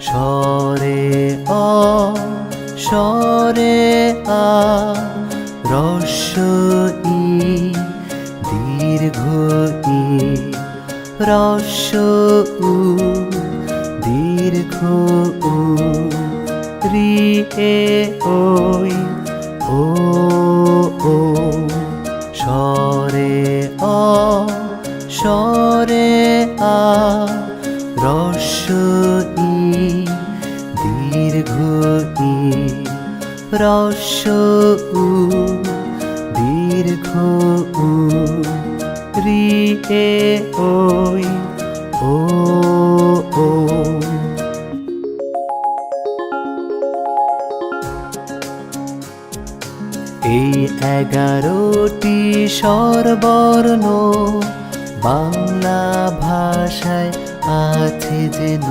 স্বরে অ স্বরে আ হ্রস্ব ই দীর্ঘ ই হ্রস্ব উ দীর্ঘ উ রি এ ওই ও ও স্বরে অ স্বরে আ হ্রস্ব ই দীর্ঘ ই হ্রস্ব উ দীর্ঘ উ রি এ ওই ও ও এই 11টি স্বরবর্ণ বাংলা ভাষায় আছে যেন।